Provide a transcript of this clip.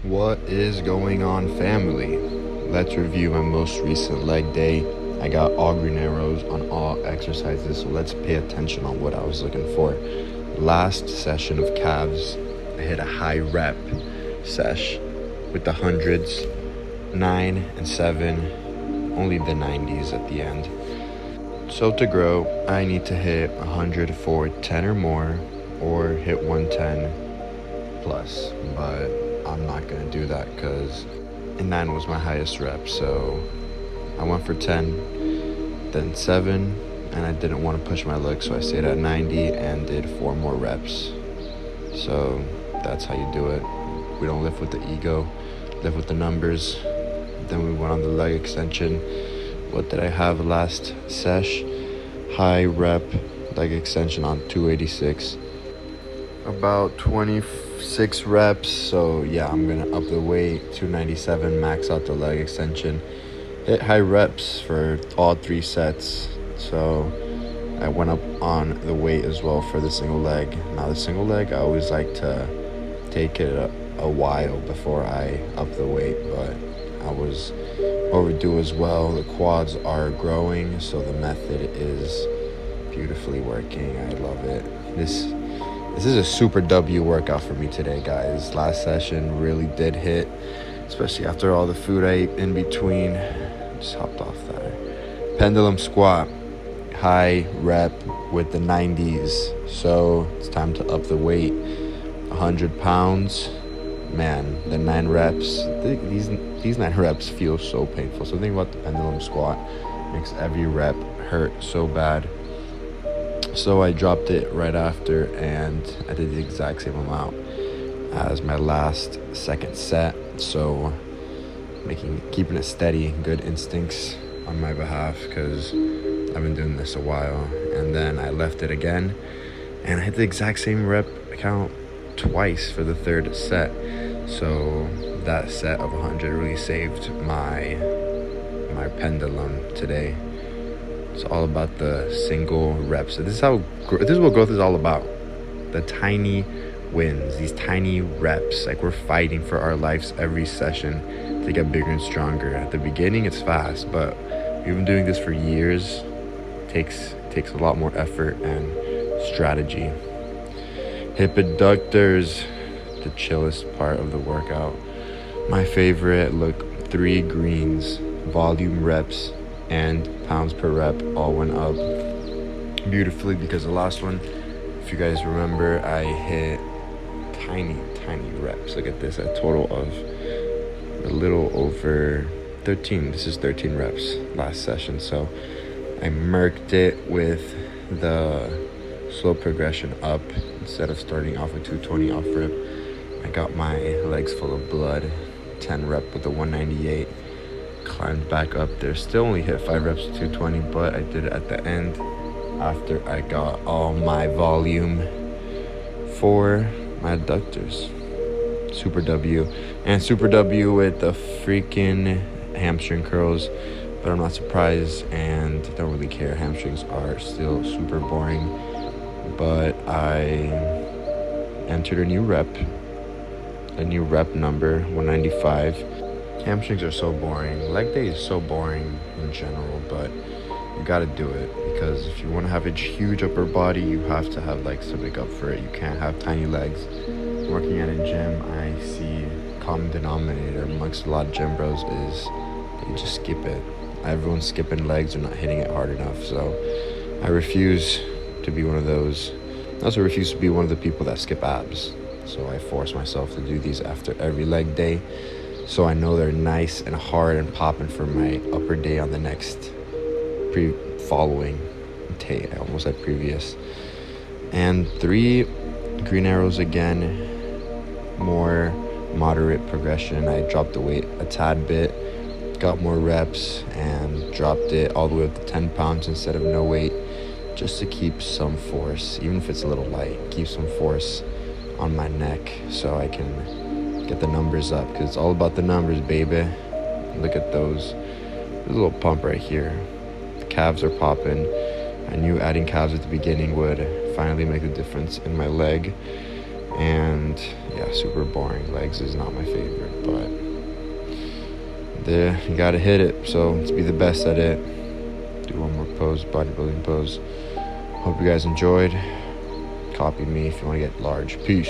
What is going on, family? Let's review my most recent leg day. I got all green arrows on all exercises, so let's pay attention on what I was looking for. Last session of calves, I hit a high rep sesh with the hundreds, 9 and 7, only the 90s at the end. So to grow, I need to hit 100 for 10 or more, or hit 110 plus, but I'm not gonna do that because 9 was my highest rep. So I went for 10, then 7, and I didn't want to push my leg, so I stayed at 90 and did 4 more reps. So that's how you do it. We don't lift with the ego, lift with the numbers. Then we went on the leg extension. What did I have last sesh? High rep leg extension on 286. About 26 reps. So yeah, I'm gonna up the weight, 297, max out the leg extension. Hit high reps for all 3 sets. So I went up on the weight as well for the single leg. Now the single leg, I always like to take it a while before I up the weight, but I was overdue as well. The quads are growing, so the method is beautifully working. I love it. This is a super W workout for me today, guys. Last session really did hit, especially after all the food I ate in between. Just hopped off that. Pendulum squat, high rep with the 90s. So it's time to up the weight. 100 pounds. Man, the 9 reps, these 9 reps feel so painful. Something about the pendulum squat makes every rep hurt so bad. So I dropped it right after, and I did the exact same amount as my last second set. So keeping it steady, good instincts on my behalf, because I've been doing this a while. And then I left it again, and I hit the exact same rep count twice for the third set. So that set of 100 really saved my pendulum today. It's all about the single reps. This is what growth is all about. The tiny wins, these tiny reps. Like, we're fighting for our lives every session to get bigger and stronger. At the beginning, it's fast, but we've been doing this for years. Takes a lot more effort and strategy. Hip abductors, the chillest part of the workout. My favorite, look, 3 greens, volume reps and pounds per rep all went up beautifully, because the last one, if you guys remember, I hit tiny reps. Look at this, a total of a little over 13. This is 13 reps last session. So I murked it with the slow progression up. Instead of starting off with 220 off rip, I got my legs full of blood. 10 rep with the 198. Climbed back up there. Still only hit 5 reps to 220, but I did it at the end after I got all my volume for my adductors. Super W. And super W with the freaking hamstring curls. But I'm not surprised and don't really care. Hamstrings are still super boring. But I entered a new rep number, 195. Hamstrings are so boring. Leg day is so boring in general, but you gotta do it, because if you want to have a huge upper body, you have to have legs to make up for it. You can't have tiny legs. Working at a gym, I see common denominator amongst a lot of gym bros is they just skip it. Everyone's skipping legs, they're not hitting it hard enough. So I refuse to be one of those. I also refuse to be one of the people that skip abs. So I force myself to do these after every leg day, so I know they're nice and hard and popping for my upper day on the next following day. I almost said previous. And 3 green arrows again, more moderate progression. I dropped the weight a tad bit, got more reps, and dropped it all the way up to 10 pounds instead of no weight, just to keep some force, even if it's a little light, keep some force on my neck so I can get the numbers up, because it's all about the numbers, baby. Look at those. There's a little pump right here. The calves are popping. I knew adding calves at the beginning would finally make a difference in my leg. And yeah, super boring. Legs is not my favorite, but there, you gotta hit it. So let's be the best at it. Do one more pose, bodybuilding pose. Hope you guys enjoyed. Copy me if you want to get large. Peace.